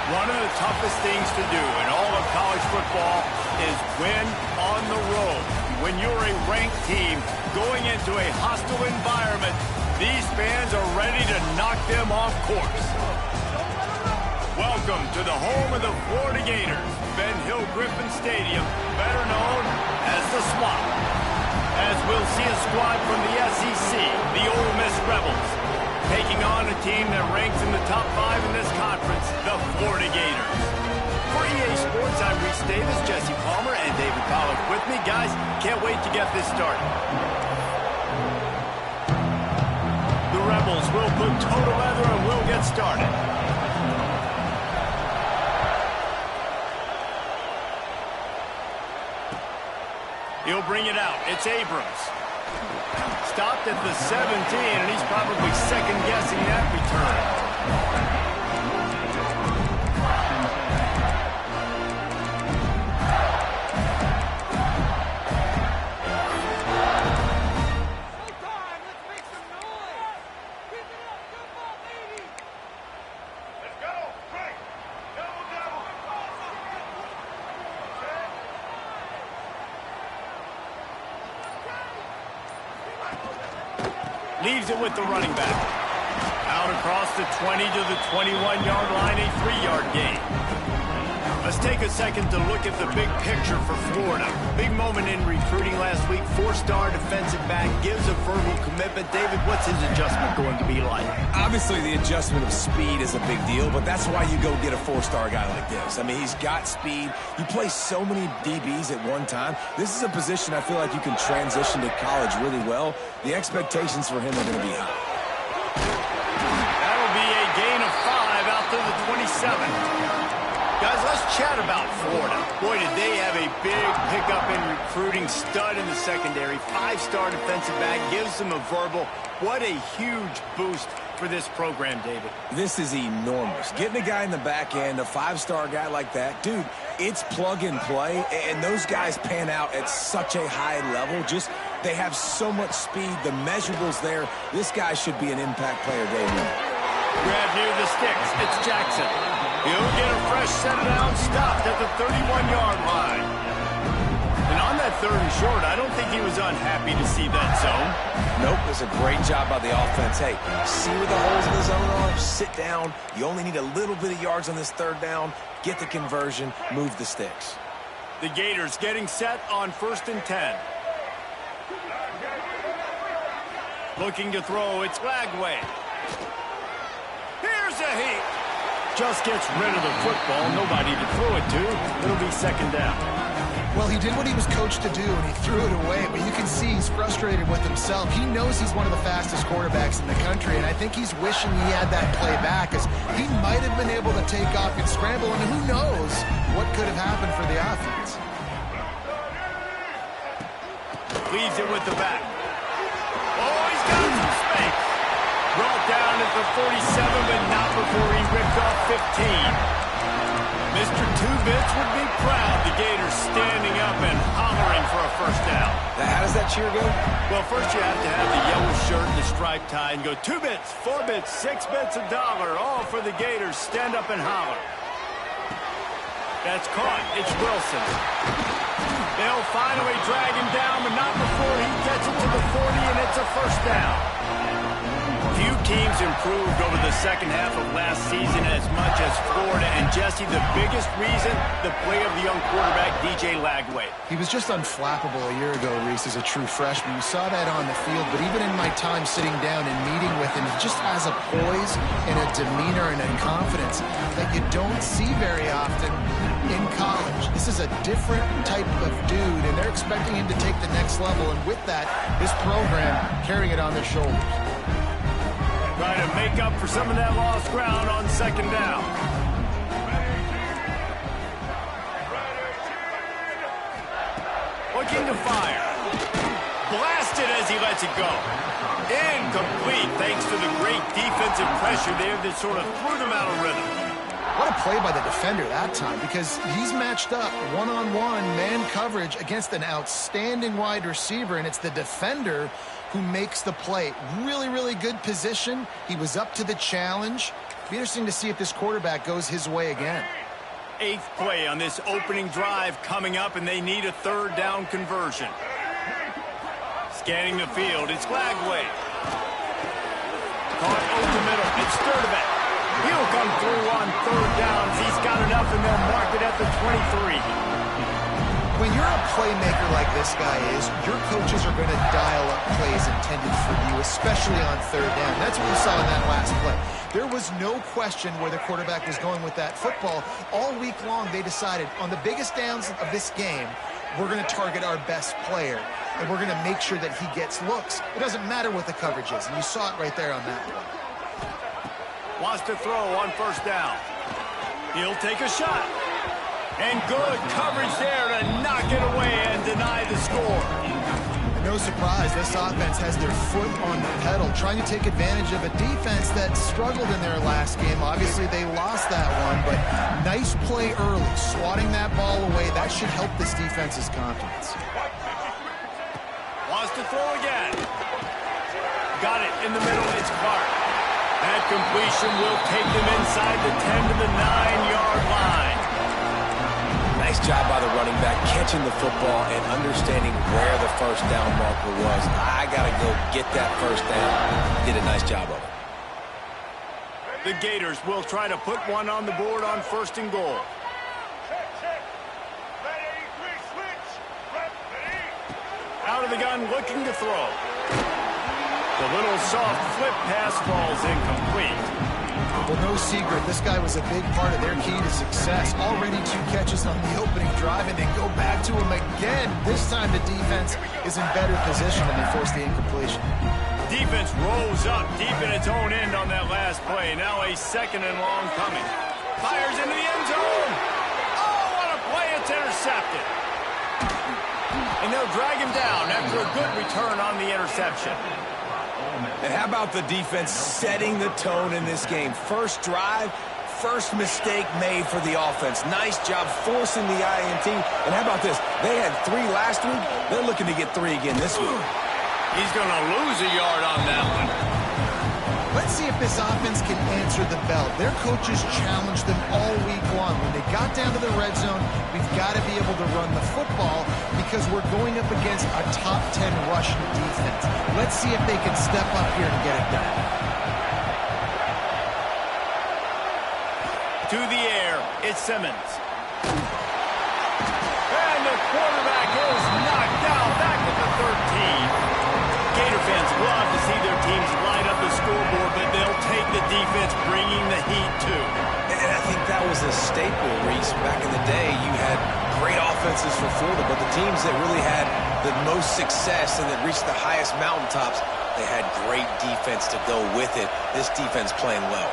One of the toughest things to do in all of college football is win on the road. When you're a ranked team going into a hostile environment, these fans are ready to knock them off course. Welcome to the home of the Florida Gators, Ben Hill Griffin Stadium, better known as the Swamp. As we'll see a squad from the SEC, the Ole Miss Rebels, taking on a team that ranks in the top 5 in this conference, the Florida Gators. For EA Sports, I'm Reese Davis, Jesse Palmer, and David Pollack with me. Guys, can't wait to get this started. The Rebels will put total leather and we'll get started. He'll bring it out. It's Abrams. Stopped at the 17, and he's probably second-guessing that return. Leaves it with the running back. Out across the 20 to the 21-yard line, a 3-yard gain. Let's take a second to look at the big picture for Florida. Big moment in recruiting last week. 4-star defensive back gives a verbal commitment. David, what's his adjustment going to be like? Obviously, the adjustment of speed is a big deal, but that's why you go get a 4-star guy like this. I mean, he's got speed. You play so many DBs at one time. This is a position I feel like you can transition to college really well. The expectations for him are going to be high. That'll be a gain of 5 out to the 27. Guys, let's chat about Florida. Boy, did they have a big pickup in recruiting. Stud in the secondary. 5-star defensive back. Gives them a verbal. What a huge boost for this program, David. This is enormous. Getting a guy in the back end, a 5-star guy like that, dude, it's plug and play, and those guys pan out at such a high level. Just, they have so much speed. The measurables there. This guy should be an impact player day one. Grab near the sticks. It's Jackson. He'll get a fresh set down, stopped at the 31-yard line. And on that 3rd and short, I don't think he was unhappy to see that zone. Nope, it was a great job by the offense. Hey, see where the holes in the zone are, sit down. You only need a little bit of yards on this 3rd down. Get the conversion, move the sticks. The Gators getting set on 1st and 10. Looking to throw, it's Lagway. Here's a heat. Just gets rid of the football. Nobody to throw it to. It'll be 2nd down. Well, he did what he was coached to do, and he threw it away. But you can see he's frustrated with himself. He knows he's one of the fastest quarterbacks in the country, and I think he's wishing he had that play back, as he might have been able to take off and scramble, and who knows what could have happened for the offense. Leaves it with the back. Oh, he's got some space. Brought down at the 47, but not before he ripped off 15. Mr. Two-Bits would be proud. The Gators standing up and hollering for a 1st down. Now, how does that cheer go? Well, first you have to have the yellow shirt and the striped tie and go 2 bits, 4 bits, 6 bits, $1, all for the Gators. Stand up and holler. That's caught. It's Wilson. They'll finally drag him down, but not before he gets it to the 40, and it's a 1st down. Few teams improved over the 2nd half of last season as much as Florida. And Jesse, the biggest reason, the play of the young quarterback, DJ Lagway. He was just unflappable a year ago, Reese, as a true freshman. You saw that on the field, but even in my time sitting down and meeting with him, he just has a poise and a demeanor and a confidence that you don't see very often in college. This is a different type of dude, and they're expecting him to take the next level. And with that, this program carrying it on their shoulders. Trying to make up for some of that lost ground on 2nd down. Looking to fire. Blasted as he lets it go. Incomplete thanks to the great defensive pressure there that sort of threw them out of rhythm. What a play by the defender that time, because he's matched up one-on-one man coverage against an outstanding wide receiver, and it's the defender who makes the play. Really, really good position. He was up to the challenge, Be interesting to see if this quarterback goes his way again. 8th play on this opening drive coming up, and they need a 3rd down conversion. Scanning the field, it's Lagway. Caught over middle, it's Sturdivant. He'll come through on 3rd downs. He's got enough, and they'll mark it at the 23. When you're a playmaker like this guy is, your coaches are going to dial up plays intended for you, especially on 3rd down. That's what we saw in that last play. There was no question where the quarterback was going with that football. All week long, they decided on the biggest downs of this game, we're going to target our best player, and we're going to make sure that he gets looks. It doesn't matter what the coverage is, and you saw it right there on that play. Wants to throw on 1st down. He'll take a shot. And good coverage there to knock it away and deny the score. And no surprise, this offense has their foot on the pedal, trying to take advantage of a defense that struggled in their last game. Obviously, they lost that one, but nice play early, swatting that ball away. That should help this defense's confidence. Wants to throw again. Got it in the middle. It's Clark. That completion will take them inside the 10 to the 9-yard line. Nice job by the running back, catching the football and understanding where the 1st down marker was. I got to go get that 1st down. Did a nice job of it. The Gators will try to put one on the board on 1st and goal. Out of the gun, looking to throw. The little soft flip pass falls incomplete. Well, no secret, this guy was a big part of their key to success. Already 2 catches on the opening drive, and then go back to him again. This time the defense is in better position, and they force the incompletion. Defense rolls up deep in its own end on that last play. Now a 2nd and long coming. Fires into the end zone. Oh, what a play. It's intercepted. And they'll drag him down after a good return on the interception. And how about the defense setting the tone in this game? 1st drive, 1st mistake made for the offense. Nice job forcing the INT. And how about this? They had 3 last week. They're looking to get 3 again this week. He's going to lose a yard on that one. Let's see if this offense can answer the bell. Their coaches challenged them all week long. When they got down to the red zone, we've got to be able to run the football because we're going up against a top 10 rush defense. Let's see if they can step up here and get it done. To the air, it's Simmons. And the quarterback is knocked down back at the 13. Gator fans love to see their teams light up the scoreboard, but they'll take the defense bringing the heat too. And I think that was a staple, Reese. Back in the day, you had great offenses for Florida, but the teams that really had the most success and that reached the highest mountaintops, they had great defense to go with it. This defense playing well.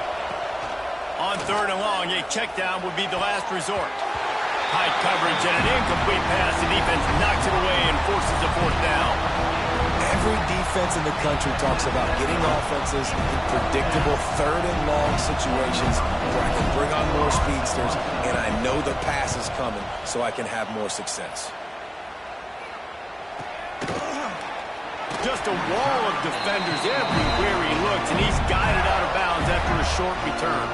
On 3rd and long, a check down would be the last resort. High coverage and an incomplete pass. The defense knocks it away and forces a 4th down. Every defense in the country talks about getting offenses in predictable 3rd and long situations where I can bring on more speedsters and I know the pass is coming so I can have more success. Just a wall of defenders everywhere he looks, and he's guided out of bounds after a short return.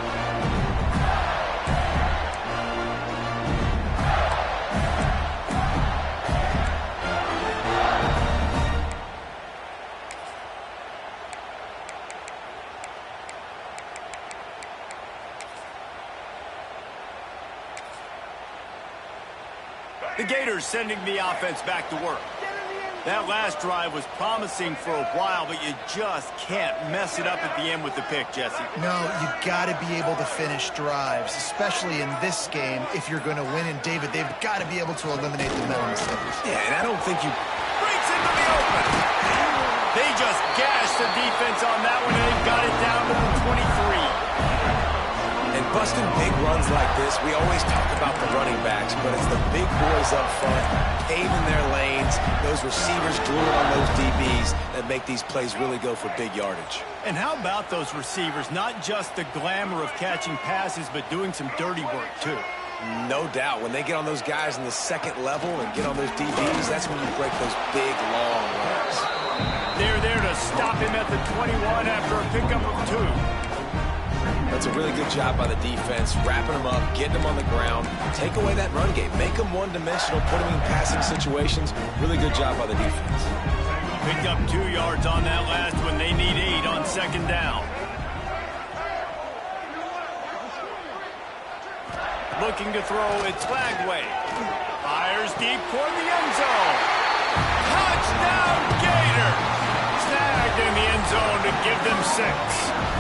The Gators sending the offense back to work. That last drive was promising for a while, but you just can't mess it up at the end with the pick, Jesse. No, you've got to be able to finish drives, especially in this game if you're going to win. And, David, they've got to be able to eliminate the mental mistakes. Yeah, and I don't think you... Breaks into the open. They just gashed the defense on that one, and they've got it down to the 23. And busting big runs like this, we always talk about the running backs, but it's the big boys up front, paving their lanes, those receivers gluing on those DBs that make these plays really go for big yardage. And how about those receivers? Not just the glamour of catching passes, but doing some dirty work, too. No doubt. When they get on those guys in the 2nd level and get on those DBs, that's when you break those big, long runs. They're there to stop him at the 21 after a pickup of 2. That's a really good job by the defense, wrapping them up, getting them on the ground, take away that run game, make them one-dimensional, put them in passing situations. Really good job by the defense. Picked up 2 yards on that last one. They need 8 on second down. Looking to throw, it's Flagway. Fires deep toward the end zone. Touchdown, Gators! Snagged in the end zone to give them 6.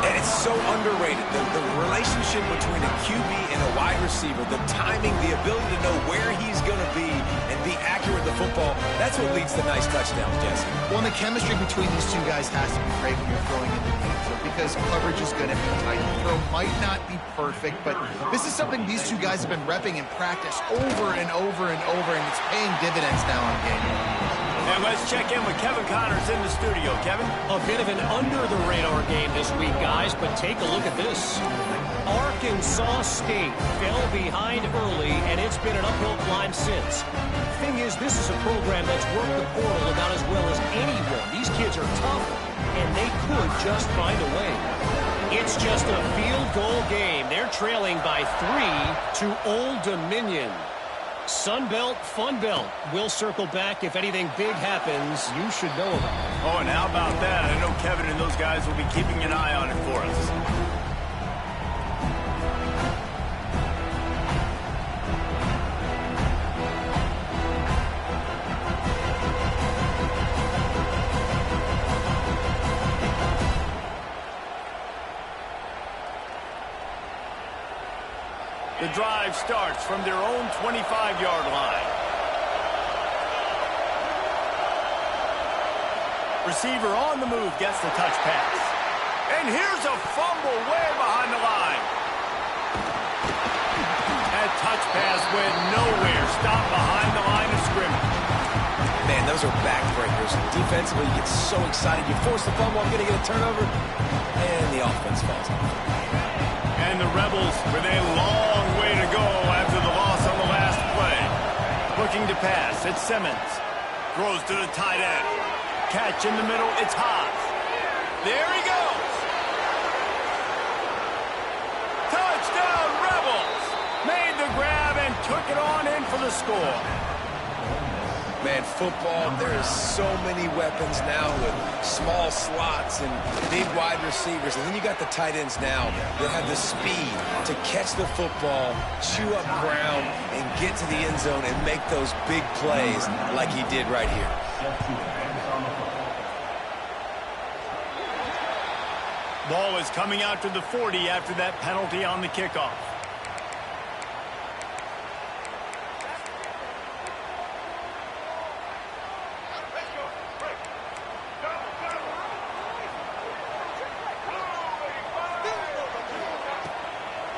And it's so underrated. The relationship between a QB and a wide receiver, the timing, the ability to know where he's going to be and be accurate with the football, that's what leads to nice touchdowns, Jesse. Well, and the chemistry between these two guys has to be great when you're throwing in the game. So because coverage is going to be tight. The throw might not be perfect, but this is something these two guys have been repping in practice over and over and over, and it's paying dividends now in game. And let's check in with Kevin Connors in the studio. Kevin? A bit of an under-the-radar game this week, guys, but take a look at this. Arkansas State fell behind early, and it's been an uphill climb since. Thing is, this is a program that's worked the portal about as well as anyone. These kids are tough, and they could just find a way. It's just a field goal game. They're trailing by 3 to Old Dominion. Sunbelt, Funbelt. We'll circle back. If anything big happens, you should know about it. Oh, and how about that? I know Kevin and those guys will be keeping an eye on it for us. The drive starts from their own 25-yard line. Receiver on the move gets the touch pass. And here's a fumble way behind the line. That touch pass went nowhere. Stopped behind the line of scrimmage. Man, those are backbreakers. Defensively, you get so excited. You force the fumble, I'm going to get a turnover, and the offense falls off. And the Rebels with a long way to go after the loss on the last play. Looking to pass, it's Simmons. Throws to the tight end. Catch in the middle, it's Haas. There he goes. Touchdown, Rebels. Made the grab and took it on in for the score. Man, football, there is so many weapons now with small slots and big wide receivers. And then you got the tight ends now that have the speed to catch the football, chew up ground, and get to the end zone and make those big plays like he did right here. Ball is coming out to the 40 after that penalty on the kickoff.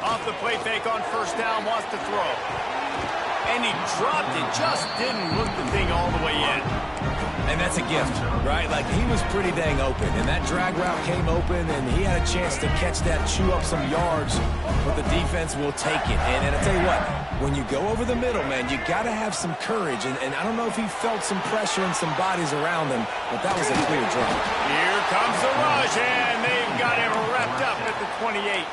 Off the play fake on first down, wants to throw. And he dropped it, just didn't look the thing all the way in. And that's a gift, right? Like, he was pretty dang open, and that drag route came open, and he had a chance to catch that, chew up some yards, but the defense will take it. And I tell you what, when you go over the middle, man, you got to have some courage, and I don't know if he felt some pressure and some bodies around him, but that was a clear drop. Here comes the rush, and they've got him wrapped up at the 28.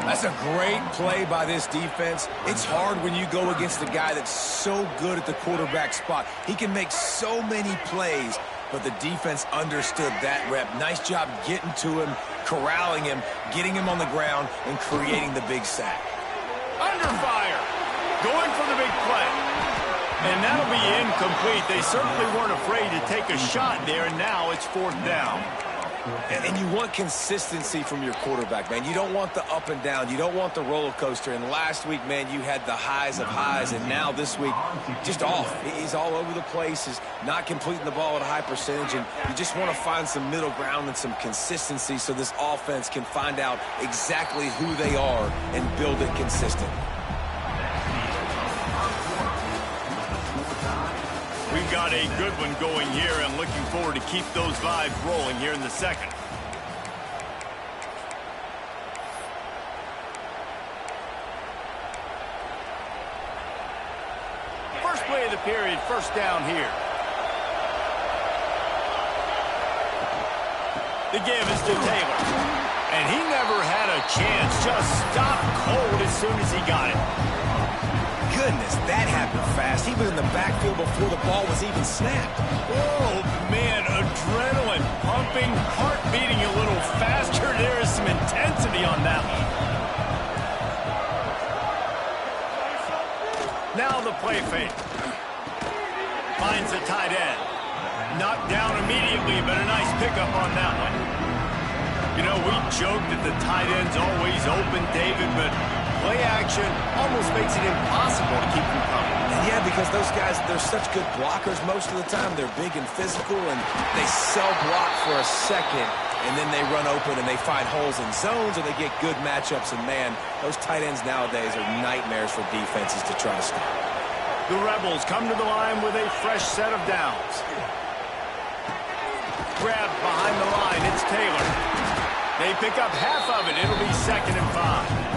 That's a great play by this defense. It's hard when you go against a guy that's so good at the quarterback spot. He can make so many plays, but the defense understood that rep. Nice job getting to him, corralling him, getting him on the ground, and creating the big sack. Under fire, going for the big play. And that'll be incomplete. They certainly weren't afraid to take a shot there, and now it's 4th down. And you want consistency from your quarterback, man. You don't want the up and down. You don't want the roller coaster. And last week, man, you had the highs of highs. And now this week, just off. He's all over the place. He's not completing the ball at a high percentage. And you just want to find some middle ground and some consistency so this offense can find out exactly who they are and build it consistent. We've got a good one going here and looking forward to keep those vibes rolling here in the second. First play of the period, first down here. The give is to Taylor. And he never had a chance. Just stopped cold as soon as he got it. Goodness, that happened fast. He was in the backfield before the ball was even snapped. Oh, man, adrenaline pumping, heart beating a little faster. There is some intensity on that one. Now the play fake. Finds the tight end. Knocked down immediately, but a nice pickup on that one. You know, we joke that the tight end's always open, David, but play action almost makes it impossible to keep them coming. Yeah, because those guys, they're such good blockers most of the time. They're big and physical, and they sell block for a second, and then they run open and they find holes in zones, or they get good matchups. And, man, those tight ends nowadays are nightmares for defenses to try to stop. The Rebels come to the line with a fresh set of downs. Grabbed behind the line. It's Taylor. They pick up half of it. It'll be 2nd and 5.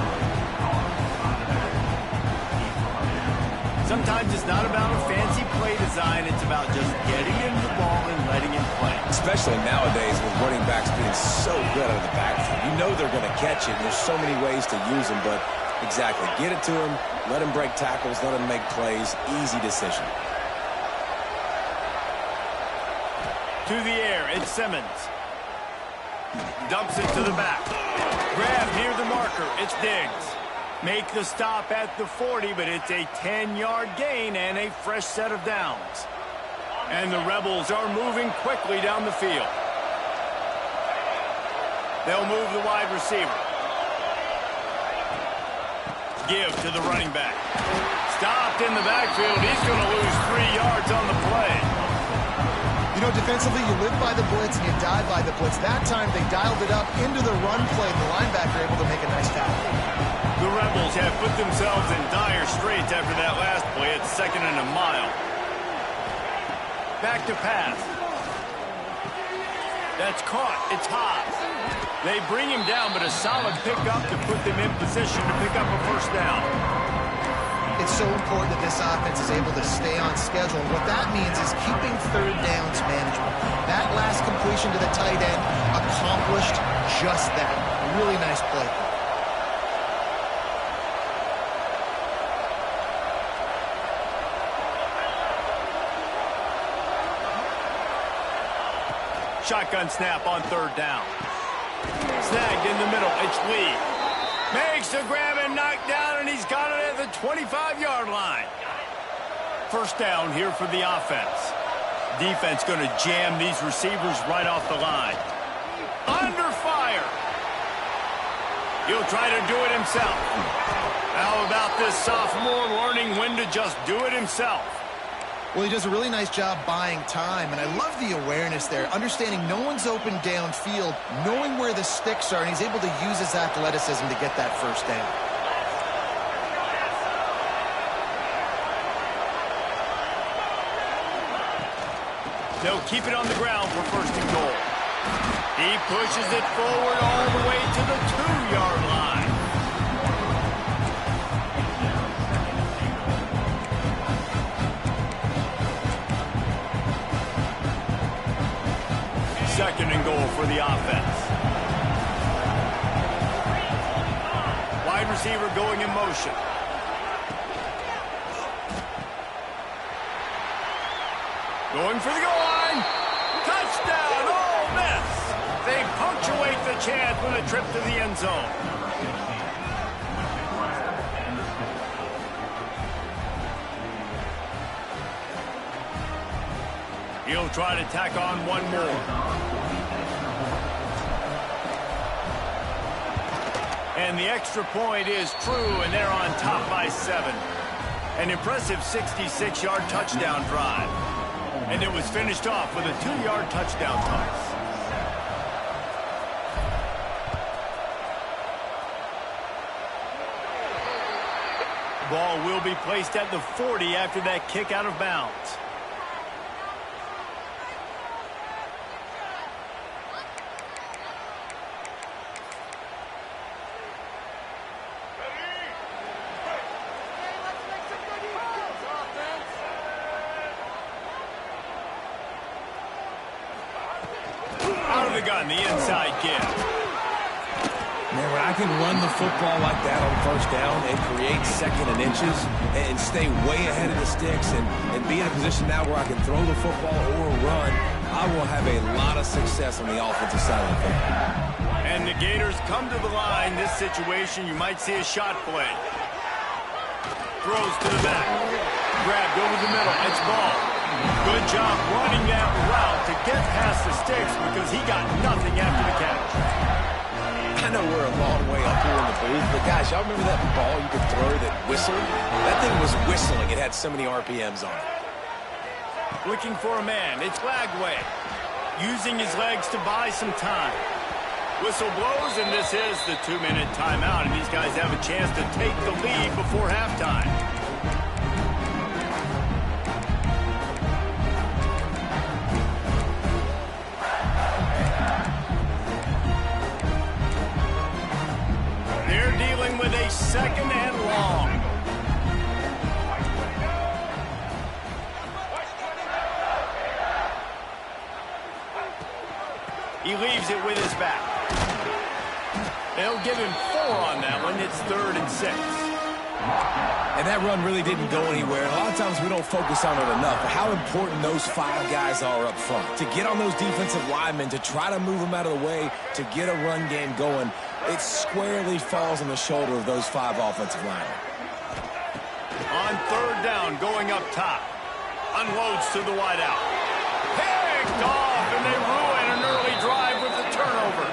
Sometimes it's not about a fancy play design. It's about just getting him the ball and letting him play. Especially nowadays with running backs being so good out of the backfield. You know they're going to catch it. There's so many ways to use them, but exactly. Get it to him. Let him break tackles. Let him make plays. Easy decision. To the air. It's Simmons. Dumps it to the back. Grab near the marker. It's Diggs. Make the stop at the 40, but it's a 10-yard gain and a fresh set of downs. And the Rebels are moving quickly down the field. They'll move the wide receiver. Give to the running back. Stopped in the backfield. He's going to lose 3 yards on the play. You know, defensively, you live by the blitz and you die by the blitz. That time, they dialed it up into the run play. The linebacker able to make a nice tackle. The Rebels have put themselves in dire straits after that last play. It's 2nd and a mile. Back to pass. That's caught. It's hot. They bring him down, but a solid pickup to put them in position to pick up a first down. It's so important that this offense is able to stay on schedule. And what that means is keeping 3rd downs management. That last completion to the tight end accomplished just that. Really nice play. Shotgun snap on 3rd down. Snagged in the middle. It's Lee. Makes the grab and knock down, and he's got it at the 25-yard line. First down here for the offense. Defense going to jam these receivers right off the line. Under fire. He'll try to do it himself. How about this sophomore learning when to just do it himself? Well, he does a really nice job buying time, and I love the awareness there, understanding no one's open downfield, knowing where the sticks are, and he's able to use his athleticism to get that first down. They'll keep it on the ground for 1st and goal. He pushes it forward all the way to the 2-yard line. Second and goal for the offense. Wide receiver going in motion. Going for the goal line. Touchdown, Ole Miss. They punctuate the chance with a trip to the end zone. He'll try to tack on one more. And the extra point is true, and they're on top by 7. An impressive 66-yard touchdown drive. And it was finished off with a 2-yard touchdown toss. Ball will be placed at the 40 after that kick out of bounds. Out of the gun, the inside give. Man, when I can run the football like that on first down and create second and inches and stay way ahead of the sticks and be in a position now where I can throw the football or run, I will have a lot of success on the offensive side of the football. And the Gators come to the line. This situation, you might see a shot play. Throws to the back. Grabbed over the middle. It's ball. Good job running that route to get past the sticks because he got nothing after the catch. I know we're a long way up here in the booth, but guys, y'all remember that ball you could throw that whistled? That thing was whistling. It had so many RPMs on it. Looking for a man. It's Lagway. Using his legs to buy some time. Whistle blows, and this is the 2-minute timeout, and these guys have a chance to take the lead before halftime. They're dealing with a second and long. He leaves it with his back. They'll give him 4 on that one. It's 3rd and 6. And that run really didn't go anywhere. And a lot of times we don't focus on it enough. But how important those 5 guys are up front. To get on those defensive linemen, to try to move them out of the way, to get a run game going, it squarely falls on the shoulder of those 5 offensive linemen. On 3rd down, going up top. Unloads to the wideout. Picked off, and they ruin an early drive with the turnover.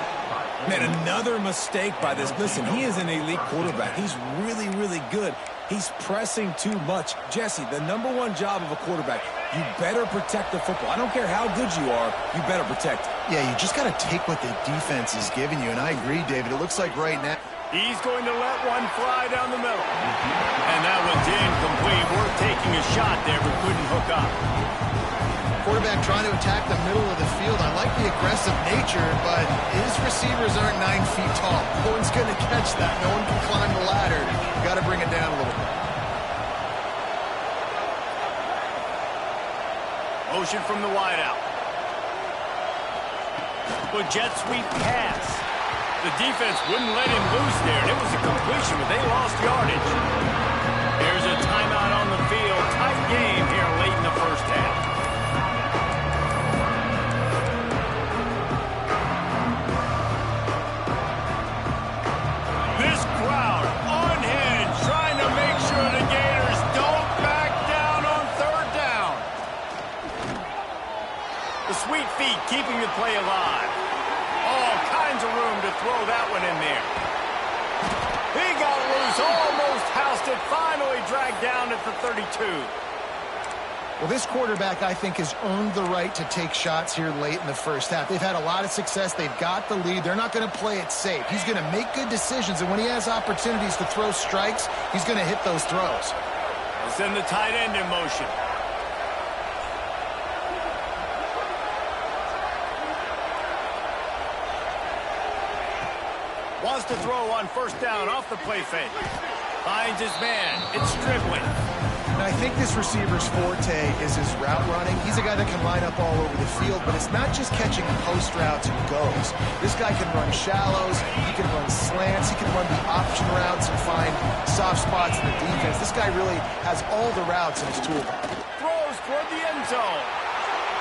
Man, another mistake by this. Listen, he is an elite quarterback. He's really, really good. He's pressing too much. Jesse, the #1 job of a quarterback, you better protect the football. I don't care how good you are, you better protect it. Yeah, you just got to take what the defense is giving you. And I agree, David. It looks like right now He's going to let one fly down the middle. And that one's incomplete. Worth taking a shot there, but couldn't hook up. quarterback trying to attack the middle of the field. I like the aggressive nature, but his receivers aren't 9 feet tall. No one's going to catch that. No one can climb the ladder. Got to bring it down a little bit. Motion from the wideout. Well, jet sweep pass. The defense wouldn't let him loose there, and it was a completion, but they lost yardage. There's a timeout on the field. Tight game here late in the first half. This crowd unhinged, trying to make sure the Gators don't back down on 3rd down. The sweet feet keeping the play alive. All kinds of room to throw that one in there. He got loose, almost housed it, finally dragged down at the 32. Well, this quarterback, I think, has earned the right to take shots here late in the first half. They've had a lot of success. They've got the lead. They're not going to play it safe. He's going to make good decisions, and when he has opportunities to throw strikes, he's going to hit those throws. They'll send the tight end in motion. Wants to throw on 1st down off the play fake. Finds his man. It's Stribling. And I think this receiver's forte is his route running. He's a guy that can line up all over the field, but it's not just catching post routes and goes. This guy can run shallows, he can run slants, he can run the option routes and find soft spots in the defense. This guy really has all the routes in his toolbox. Throws toward the end zone.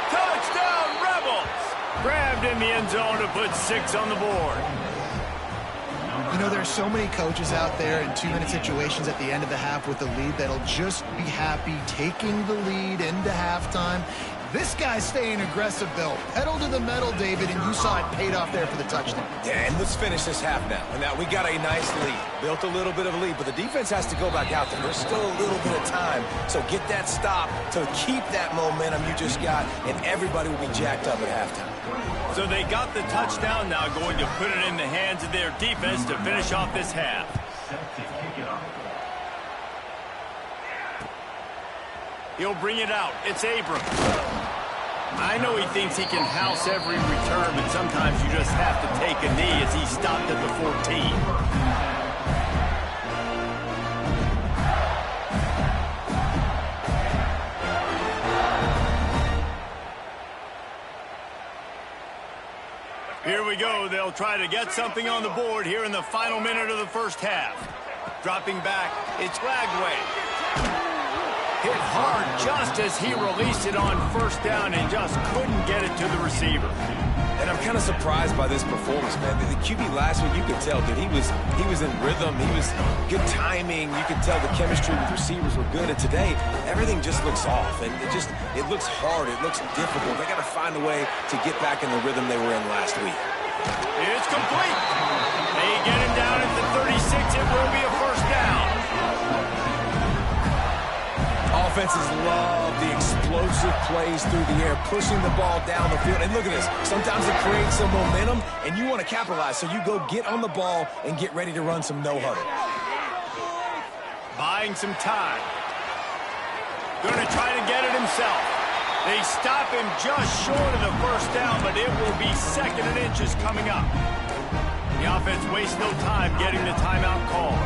Touchdown, Rebels! Grabbed in the end zone to put 6 on the board. You know, there's so many coaches out there in 2-minute situations at the end of the half with the lead that'll just be happy taking the lead into halftime. This guy's staying aggressive, though. Pedal to the metal, David, and you saw it paid off there for the touchdown. Yeah, and let's finish this half now. And now we got a nice lead. Built a little bit of a lead, but the defense has to go back out there. There's still a little bit of time. So get that stop to keep that momentum you just got, and everybody will be jacked up at halftime. So they got the touchdown, now going to put it in the hands of their defense to finish off this half. He'll bring it out. It's Abrams. I know he thinks he can house every return, but sometimes you just have to take a knee as he stopped at the 14. Here we go. They'll try to get something on the board here in the final minute of the first half. Dropping back, it's Lagway. Hit hard just as he released it on first down and just couldn't get it to the receiver. And I'm kind of surprised by this performance, man. The QB last week, you could tell, dude, he was in rhythm. He was good timing. You could tell the chemistry with receivers were good. And today, everything just looks off. And it looks hard. It looks difficult. They got to find a way to get back in the rhythm they were in last week. It's complete. They get him down at the 36. It will be a first down. Offenses love the explosive plays through the air, pushing the ball down the field. And look at this. Sometimes it creates some momentum, and you want to capitalize. So you go get on the ball and get ready to run some no-huddle. Buying some time. Going to try to get it himself. They stop him just short of the first down, but it will be 2nd and inches coming up. The offense wastes no time getting the timeout call.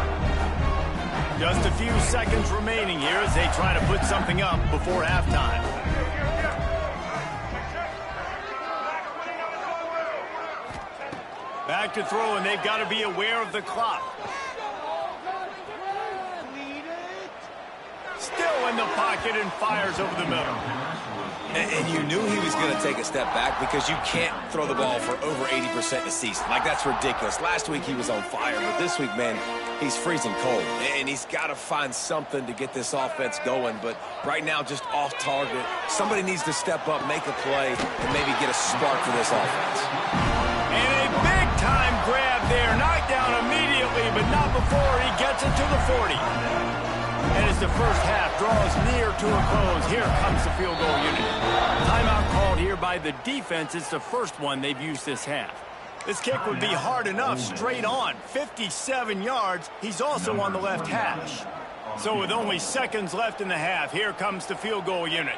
Just a few seconds remaining here as they try to put something up before halftime. Back to throw, and they've got to be aware of the clock. Still in the pocket and fires over the middle. And you knew he was going to take a step back because you can't throw the ball for over 80% a season. Like, that's ridiculous. Last week he was on fire, but this week, man, he's freezing cold. And he's got to find something to get this offense going. But right now, just off target. Somebody needs to step up, make a play, and maybe get a spark for this offense. And a big-time grab there. Knocked down immediately, but not before he gets it to the 40. And as the first half draws near to a close, here comes the field goal unit. Timeout called here by the defense. It's the first one they've used this half. This kick would be hard enough straight on. 57 yards. He's also on the left hash. So with only seconds left in the half, here comes the field goal unit.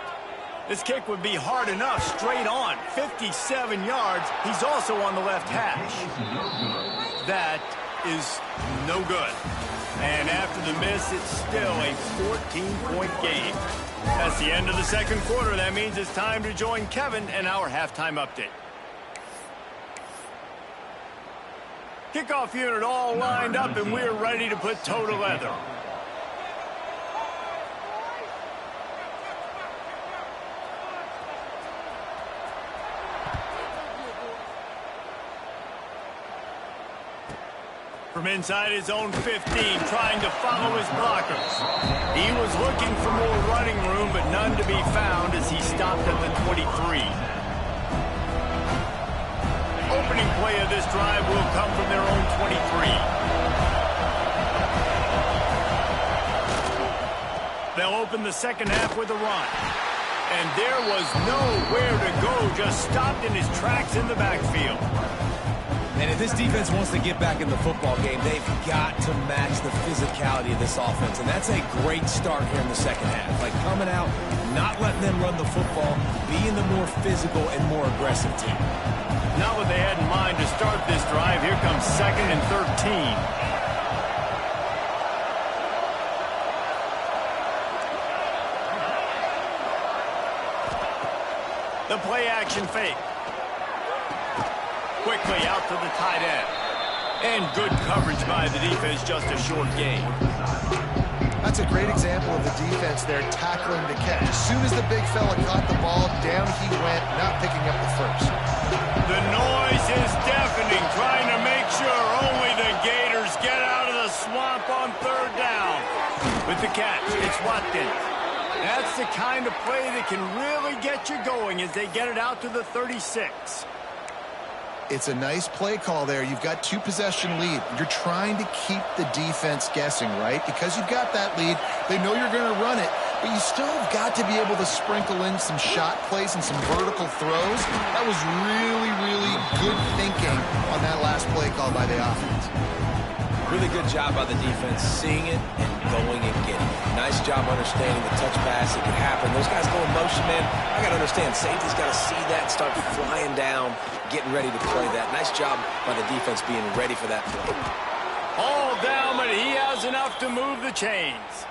This kick would be hard enough straight on. 57 yards. He's also on the left hash. That is no good. And after the miss, it's still a 14-point game. That's the end of the second quarter. That means it's time to join Kevin and our halftime update. Kickoff unit all lined up, and we're ready to put toe to leather. From inside his own 15, trying to follow his blockers. He was looking for more running room, but none to be found as he stopped at the 23. Opening play of this drive will come from their own 23. They'll open the second half with a run. And there was nowhere to go, just stopped in his tracks in the backfield. And if this defense wants to get back in the football game, they've got to match the physicality of this offense. And that's a great start here in the second half. Like coming out, not letting them run the football, being the more physical and more aggressive team. Not what they had in mind to start this drive. Here comes 2nd and 13. The play action fake. Quickly out to the tight end. And good coverage by the defense, just a short gain. That's a great example of the defense there tackling the catch. As soon as the big fella caught the ball, down he went, not picking up the first. The noise is deafening, trying to make sure only the Gators get out of the swamp on 3rd down. With the catch, it's Watkins. That's the kind of play that can really get you going as they get it out to the 36. It's a nice play call there. You've got 2-possession lead. You're trying to keep the defense guessing, right? Because you've got that lead, they know you're going to run it, but you still have got to be able to sprinkle in some shot plays and some vertical throws. That was really, really good thinking on that last play call by the offense. Really good job by the defense, seeing it and going and getting it. Nice job understanding the touch pass that could happen. Those guys go in motion, man. I got to understand, safety's got to see that, start flying down, getting ready to play that. Nice job by the defense being ready for that play. All down, but he has enough to move the chains.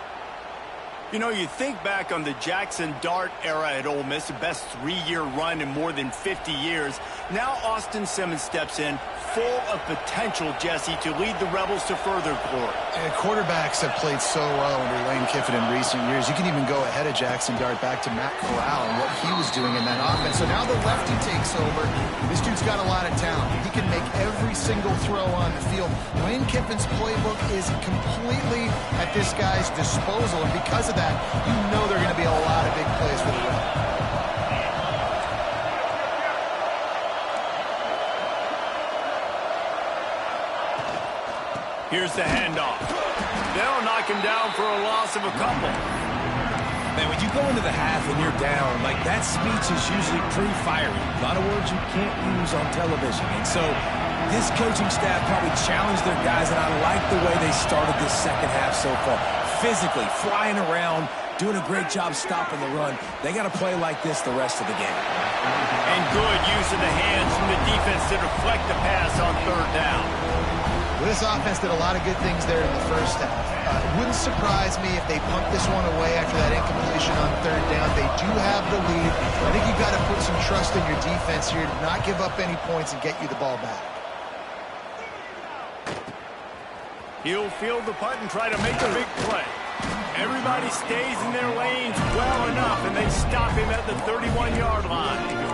You know, you think back on the Jackson Dart era at Ole Miss, the best 3-year run in more than 50 years. Now Austin Simmons steps in, full of potential, Jesse, to lead the Rebels to further glory. And quarterbacks have played so well under Lane Kiffin in recent years. You can even go ahead of Jackson Dart back to Matt Corral and what he was doing in that offense. So now the lefty takes over. This dude's got a lot of talent. He can make every single throw on the field. Lane Kiffin's playbook is completely at this guy's disposal, and because of that, you know there are going to be a lot of big plays for the Rebels. Here's the handoff. They'll knock him down for a loss of a couple. Man, when you go into the half and you're down, like that speech is usually pretty fiery. A lot of words you can't use on television. And so this coaching staff probably challenged their guys, and I like the way they started this second half so far. Physically, flying around, doing a great job stopping the run. They got to play like this the rest of the game. And good use of the hands from the defense to deflect the pass on third down. Well, this offense did a lot of good things there in the first half. It wouldn't surprise me if they punt this one away after that incompletion on third down. They do have the lead. I think you've got to put some trust in your defense here to not give up any points and get you the ball back. He'll field the punt and try to make a big play. Everybody stays in their lanes well enough, and they stop him at the 31-yard line.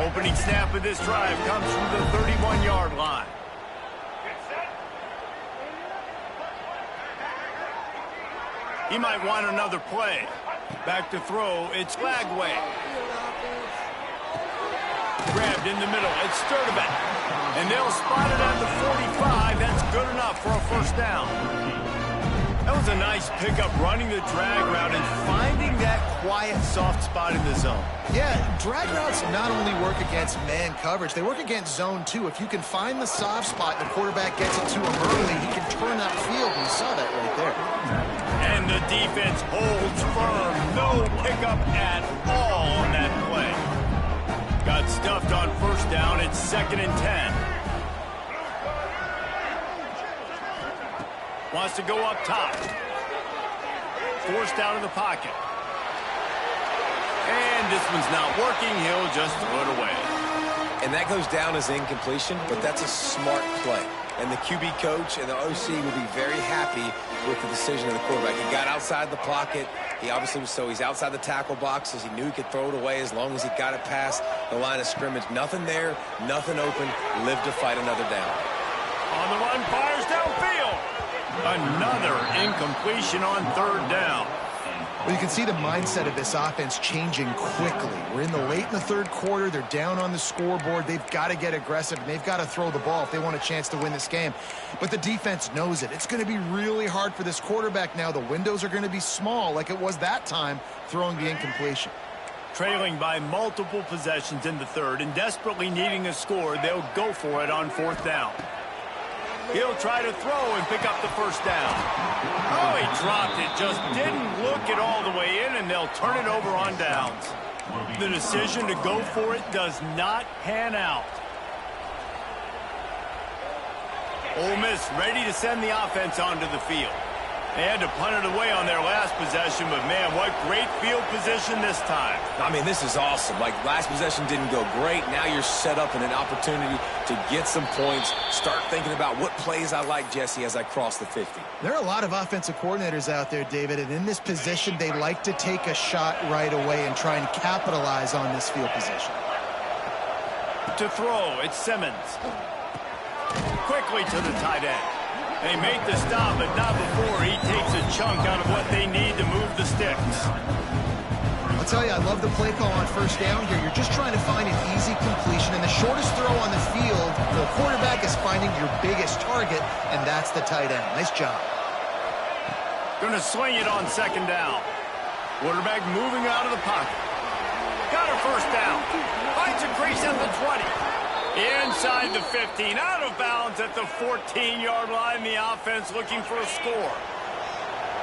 Opening snap of this drive comes from the 31-yard line. He might want another play. Back to throw, it's Lagway. Grabbed in the middle, it's Sturdivant. And they'll spot it at the 45. That's good enough for a first down. That was a nice pickup, running the drag route and finding that quiet, soft spot in the zone. Yeah, drag routes not only work against man coverage, they work against zone too. If you can find the soft spot and the quarterback gets it to him early, he can turn that field. You saw that right there. And the defense holds firm. No pickup at all on that play. Got stuffed on first down. It's 2nd and 10. Wants to go up top. Forced out of the pocket. And this one's not working. He'll just throw it away. And that goes down as incompletion, but that's a smart play. And the QB coach and the OC will be very happy with the decision of the quarterback. He got outside the pocket. He obviously was he's outside the tackle boxes. He knew he could throw it away as long as he got it past the line of scrimmage. Nothing there, nothing open. Live to fight another down. On the run, fires downfield. Another incompletion on third down. Well, you can see the mindset of this offense changing quickly. We're in the third quarter. They're down on the scoreboard. They've got to get aggressive, and they've got to throw the ball if they want a chance to win this game. But the defense knows it. It's going to be really hard for this quarterback now. The windows are going to be small like it was that time throwing the incompletion. Trailing by multiple possessions in the third and desperately needing a score, they'll go for it on fourth down. He'll try to throw and pick up the first down. Oh, he dropped it. Just didn't look it all the way in, and they'll turn it over on downs. The decision to go for it does not pan out. Ole Miss ready to send the offense onto the field. They had to punt it away on their last possession, but man, what great field position this time. I mean, this is awesome. Like, last possession didn't go great. Now you're set up in an opportunity to get some points. Start thinking about what plays I like, Jesse, as I cross the 50. There are a lot of offensive coordinators out there, David, and in this position, they like to take a shot right away and try and capitalize on this field position. To throw, it's Simmons. Quickly to the tight end. They make the stop, but not before he takes a chunk out of what they need to move the sticks. I'll tell you, I love the play call on first down here. You're just trying to find an easy completion, and the shortest throw on the field, the quarterback is finding your biggest target, and that's the tight end. Nice job. Gonna swing it on second down. Quarterback moving out of the pocket. Got a first down. Finds a crease at the 20. Inside the 15, out of bounds at the 14-yard line. The offense looking for a score.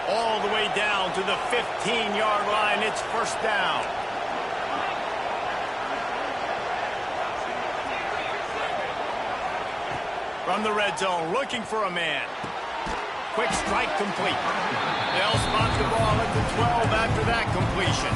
All the way down to the 15-yard line. It's first down. From the red zone, looking for a man. Quick strike complete. They'll spot the ball at the 12 after that completion.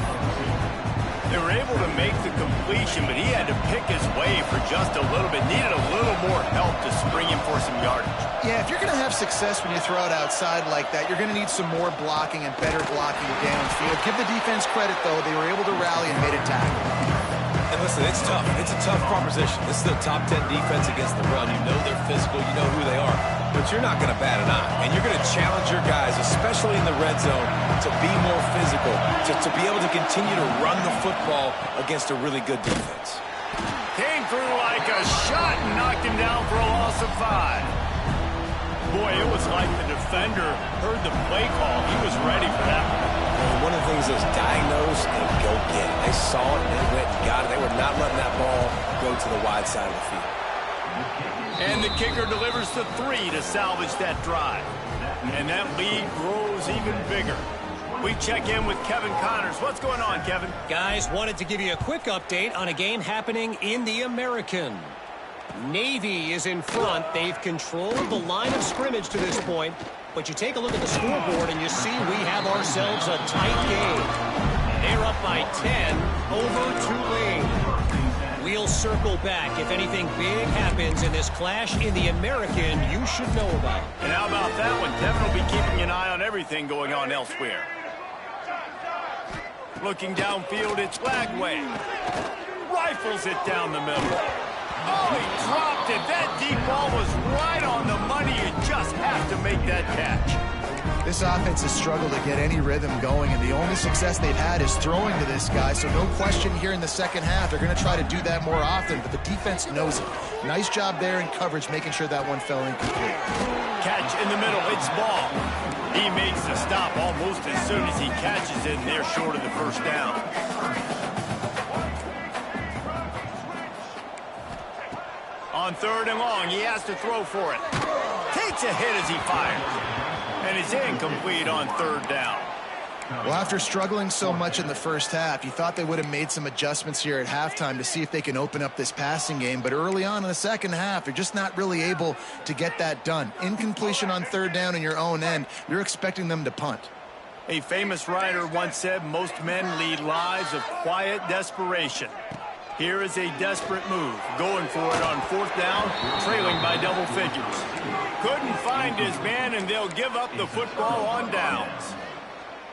They were able to make the completion, but he had to pick his way for just a little bit. Needed a little more help to spring him for some yardage. Yeah, if you're going to have success when you throw it outside like that, you're going to need some more blocking and better blocking downfield. Give the defense credit, though. They were able to rally and made a tackle. And listen, it's tough. It's a tough proposition. This is a top 10 defense against the run. You know they're physical. You know who they are. But you're not going to bat an eye. And you're going to challenge your guys, especially in the red zone, to be more physical, to be able to continue to run the football against a really good defense. Came through like a shot and knocked him down for a loss of 5. Boy, it was like the defender heard the play call. He was ready for that one. And one of the things is diagnose and go get it. They saw it and they went and got it. They were not letting that ball go to the wide side of the field. And the kicker delivers the 3 to salvage that drive. And that lead grows even bigger. We check in with Kevin Connors. What's going on, Kevin? Guys, wanted to give you a quick update on a game happening in the American. Navy is in front. They've controlled the line of scrimmage to this point. But you take a look at the scoreboard and you see we have ourselves a tight game. They're up by 10 over Tulane. We'll circle back. If anything big happens in this clash in the American, you should know about. And how about that one? Kevin will be keeping an eye on everything going on elsewhere. Looking downfield, it's Lagway. Rifles it down the middle. Oh, he dropped it. That deep ball was right on the money. You just have to make that catch. This offense has struggled to get any rhythm going, and the only success they've had is throwing to this guy. So no question here in the second half, they're going to try to do that more often, but the defense knows it. Nice job there in coverage, making sure that one fell incomplete. Catch in the middle. It's Ball. He makes the stop almost as soon as he catches it, and they're short of the first down. On 3rd and long, he has to throw for it. Takes a hit as he fires. And it's incomplete on 3rd down. Well, after struggling so much in the first half, you thought they would have made some adjustments here at halftime to see if they can open up this passing game. But early on in the second half, they're just not really able to get that done. Incompletion on 3rd down in your own end, you're expecting them to punt. A famous writer once said, most men lead lives of quiet desperation. Here is a desperate move, going for it on 4th down, trailing by double figures. Couldn't find his man, and they'll give up the football on downs.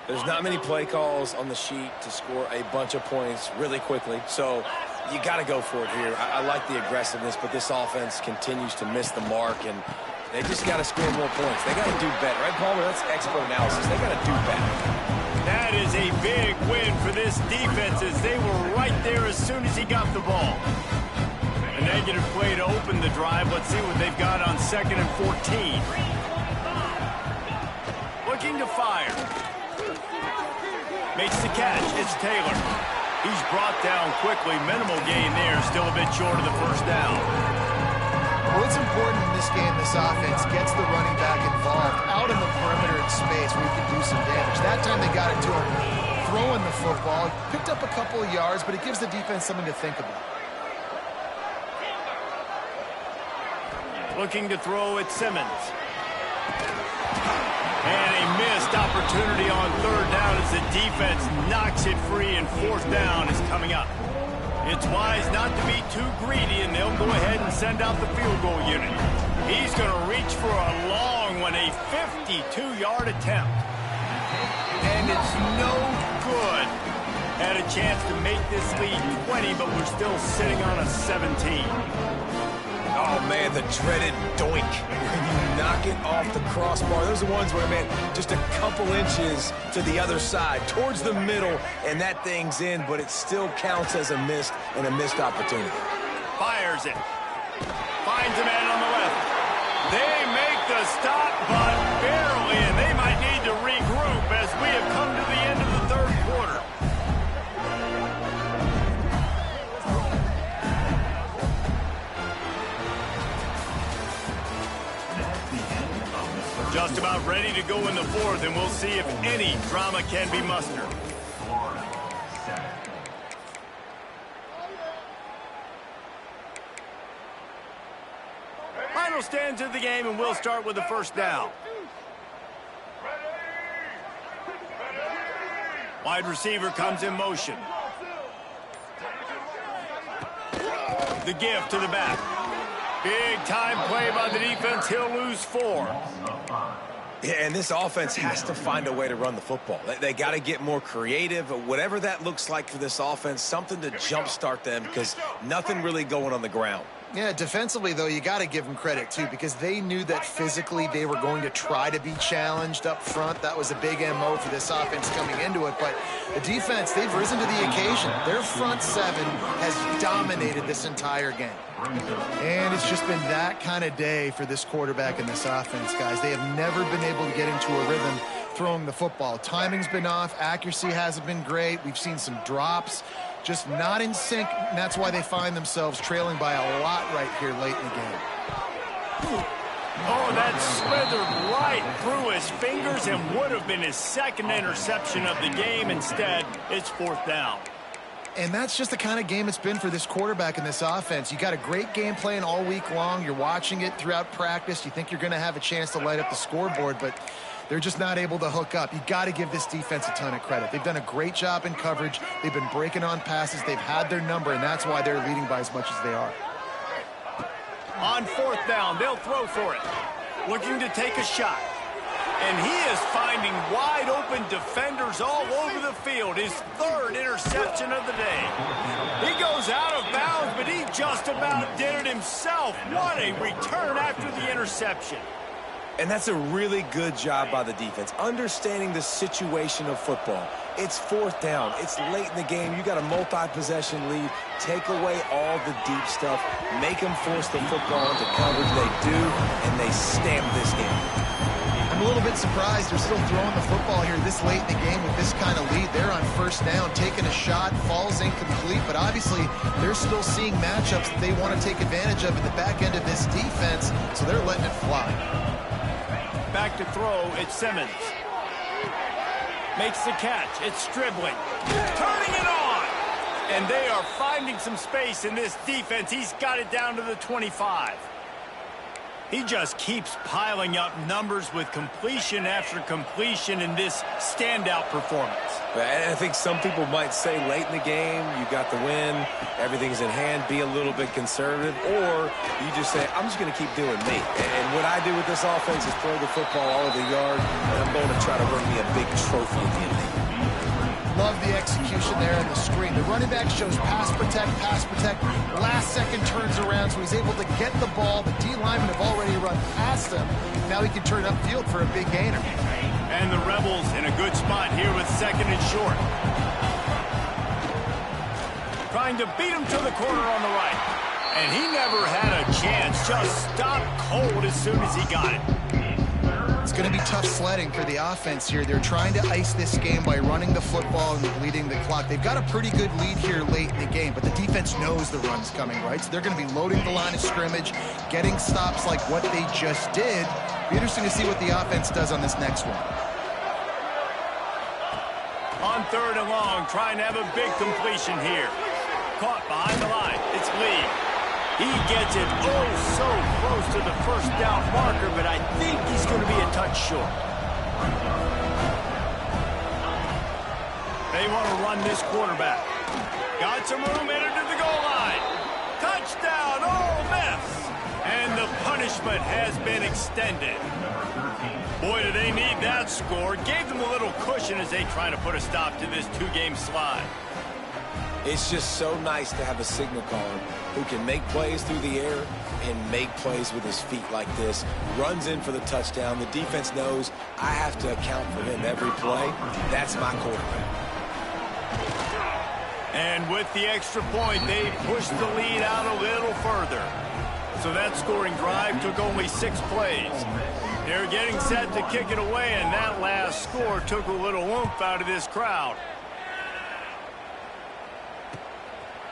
There's not many play calls on the sheet to score a bunch of points really quickly, so you got to go for it here. I like the aggressiveness, but this offense continues to miss the mark, and they just got to score more points. They got to do better, right, Palmer? That's expert analysis. They got to do better. That is a big win for this defense as they were right there as soon as he got the ball. A negative play to open the drive. Let's see what they've got on 2nd and 14. Looking to fire. Makes the catch. It's Taylor. He's brought down quickly. Minimal gain there. Still a bit short of the first down. Well, it's important in this game, this offense gets the running back involved out in the perimeter in space where you can do some damage. That time they got it to him throwing the football. Picked up a couple of yards, but it gives the defense something to think about. Looking to throw at Simmons. And a missed opportunity on 3rd down as the defense knocks it free, and 4th down is coming up. It's wise not to be too greedy, and they'll go ahead and send out the field goal unit. He's going to reach for a long one, a 52-yard attempt. And it's no good. Had a chance to make this lead 20, but we're still sitting on a 17. Oh, man, the dreaded doink. When you knock it off the crossbar. Those are the ones where, man, just a couple inches to the other side, towards the middle, and that thing's in, but it still counts as a missed opportunity. Fires it. Finds a man on the left. They make the stop, but barely, and they might need to regroup as we have come to the end of the 3rd quarter. Just about ready to go in the 4th, and we'll see if any drama can be mustered. will stand to the game, and we'll start with the first down. Wide receiver comes in motion. The give to the back. Big time play by the defense. He'll lose 4. Yeah, and this offense has to find a way to run the football. They got to get more creative. Whatever that looks like for this offense, something to jumpstart them because nothing really going on the ground. Yeah, defensively, though, you got to give them credit, too, because they knew that physically they were going to try to be challenged up front. That was a big MO for this offense coming into it. But the defense, they've risen to the occasion. Their front 7 has dominated this entire game. And it's just been that kind of day for this quarterback and this offense, guys. They have never been able to get into a rhythm throwing the football. Timing's been off. Accuracy hasn't been great. We've seen some drops. Just not in sync, and that's why they find themselves trailing by a lot right here late in the game. Oh, that slithered right through his fingers and would have been his second interception of the game. Instead, it's 4th down. And that's just the kind of game it's been for this quarterback and this offense. You got a great game plan all week long. You're watching it throughout practice. You think you're going to have a chance to light up the scoreboard, but they're just not able to hook up. You got to give this defense a ton of credit. They've done a great job in coverage. They've been breaking on passes. They've had their number, and that's why they're leading by as much as they are. On 4th down, they'll throw for it. Looking to take a shot. And he is finding wide open defenders all over the field. His 3rd interception of the day. He goes out of bounds, but he just about did it himself. What a return after the interception. And that's a really good job by the defense, understanding the situation of football. It's 4th down. It's late in the game. You got a multi-possession lead. Take away all the deep stuff. Make them force the football into coverage. They do, and they stamp this game. I'm a little bit surprised they're still throwing the football here this late in the game with this kind of lead. They're on 1st down, taking a shot, falls incomplete, but obviously they're still seeing matchups that they want to take advantage of at the back end of this defense, so they're letting it fly. Back to throw, it's Simmons. Makes the catch, it's Stribling. Turning it on! And they are finding some space in this defense. He's got it down to the 25. He just keeps piling up numbers with completion after completion in this standout performance. And I think some people might say late in the game, you got the win, everything's in hand, be a little bit conservative, or you just say, I'm just going to keep doing me. And what I do with this offense is throw the football all over the yard, and I'm going to try to win me a big trophy at the end of the game. Love the execution there in the screen. The running back shows pass protect. Last second turns around, so he's able to get the ball. The D linemen have already run past him. Now he can turn upfield for a big gainer. And the Rebels in a good spot here with 2nd and short. Trying to beat him to the corner on the right. And he never had a chance. Just stopped cold as soon as he got it. It's going to be tough sledding for the offense here. They're trying to ice this game by running the football and bleeding the clock. They've got a pretty good lead here late in the game, but the defense knows the run's coming, right? So they're going to be loading the line of scrimmage, getting stops like what they just did. Be interesting to see what the offense does on this next one. On 3rd and long, trying to have a big completion here. Caught behind the line. It's Lee. He gets it so close to the 1st down marker, but I think he's going to be a touch short. They want to run this quarterback. Got some room, entered to the goal line. Touchdown, Ole Miss! And the punishment has been extended. Boy, do they need that score. Gave them a little cushion as they try to put a stop to this 2-game slide. It's just so nice to have a signal caller who can make plays through the air and make plays with his feet like this. Runs in for the touchdown. The defense knows I have to account for him every play. That's my quarterback. And with the extra point, they pushed the lead out a little further. So that scoring drive took only 6 plays. They're getting set to kick it away, and that last score took a little oomph out of this crowd.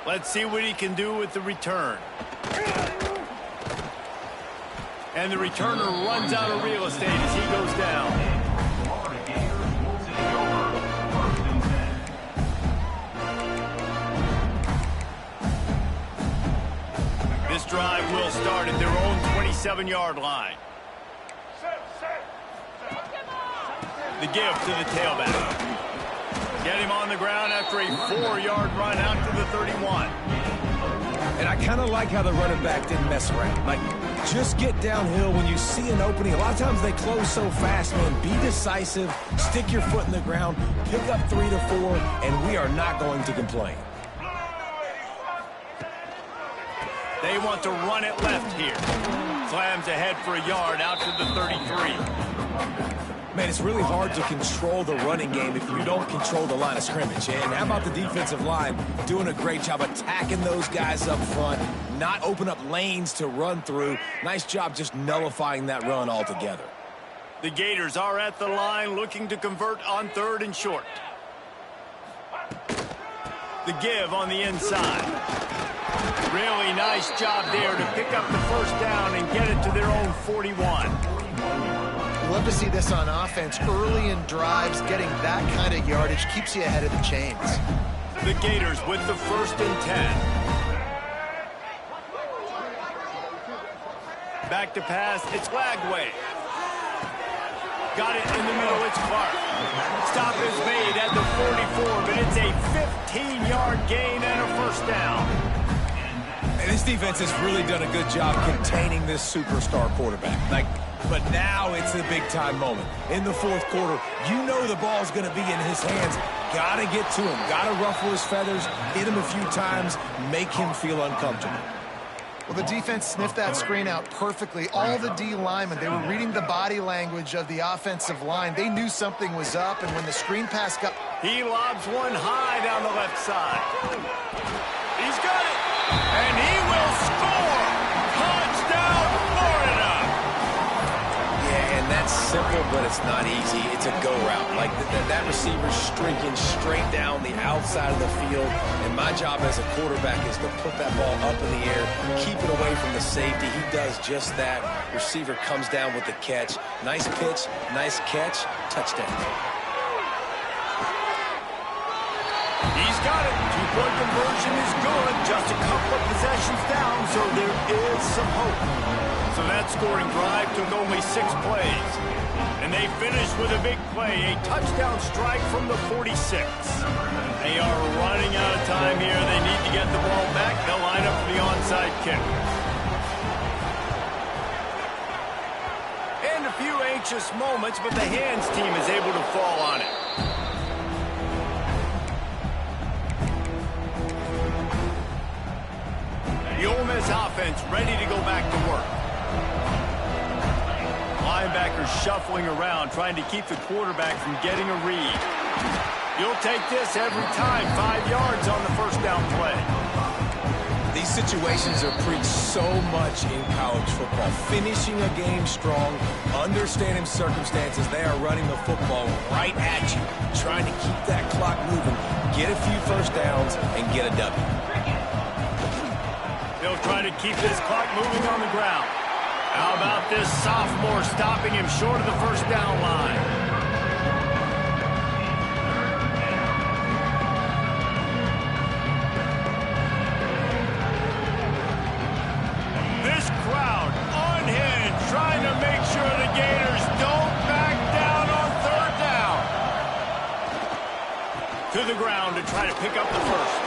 Let's see what he can do with the return. And the returner runs out of real estate as he goes down. This drive will start at their own 27-yard line. The give to the tailback. Get him on the ground after a 4-yard run out to the 31. And I kind of like how the running back didn't mess around. Like, just get downhill when you see an opening. A lot of times they close so fast, man. Be decisive, stick your foot in the ground, pick up 3 to 4, and we are not going to complain. They want to run it left here. Slams ahead for a yard out to the 33. Man, it's really hard to control the running game if you don't control the line of scrimmage. And how about the defensive line doing a great job attacking those guys up front, not open up lanes to run through. Nice job just nullifying that run altogether. The Gators are at the line looking to convert on 3rd and short. The give on the inside. Really nice job there to pick up the first down and get it to their own 41. Love to see this on offense. Early in drives, getting that kind of yardage keeps you ahead of the chains. The Gators with the 1st and 10. Back to pass, it's Lagway. Got it in the middle, it's Clark. Stop is made at the 44, but it's a 15-yard gain and a first down. And this defense has really done a good job containing this superstar quarterback. But now it's the big-time moment. In the 4th quarter, you know the ball's going to be in his hands. Got to get to him. Got to ruffle his feathers, hit him a few times, make him feel uncomfortable. Well, the defense sniffed that screen out perfectly. All the D linemen, they were reading the body language of the offensive line. They knew something was up, and when the screen pass got... He lobs one high down the left side. He's got it, and he will score! Touchdown, Florida! Yeah, and that's simple, but it's not easy. It's a go route. Like that receiver's streaking straight down the outside of the field, and my job as a quarterback is to put that ball up in the air, keep it away from the safety. He does just that. Receiver comes down with the catch. Nice pitch, nice catch, touchdown. He's got it. 2-point conversion is good. Just a couple of possessions down, so there is some hope. So that scoring drive took only 6 plays. And they finished with a big play, a touchdown strike from the 46. They are running out of time here. They need to get the ball back. They'll line up for the onside kick. And a few anxious moments, but the hands team is able to fall on it. The Ole Miss offense ready to go back to work. Linebackers shuffling around, trying to keep the quarterback from getting a read. You'll take this every time. 5 yards on the first down play. These situations are preached so much in college football. Finishing a game strong, understanding circumstances. They are running the football right at you, trying to keep that clock moving, get a few first downs, and get a W. They'll try to keep this clock moving on the ground. How about this sophomore stopping him short of the first down line? This crowd unhinged, trying to make sure the Gators don't back down on 3rd down. To the ground to try to pick up the first.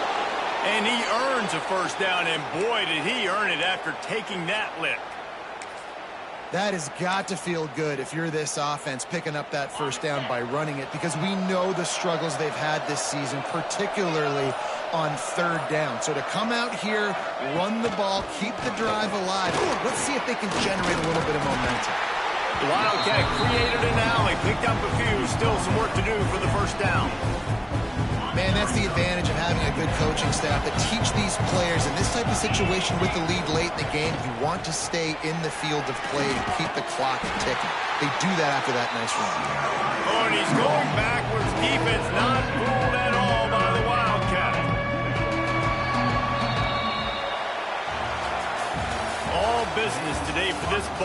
And he earns a first down, and boy, did he earn it after taking that lick. That has got to feel good if you're this offense picking up that first down by running it, because we know the struggles they've had this season, particularly on 3rd down. So to come out here, run the ball, keep the drive alive. Let's see if they can generate a little bit of momentum. The Wildcat created an alley, picked up a few, still some work to do for the first down. Man, that's the advantage of having a good coaching staff that teach these players in this type of situation with the lead late in the game. You want to stay in the field of play and keep the clock ticking. They do that after that nice run. Oh, and he's going backwards. Defense not fooled at all by the Wildcat. All business today for this ball.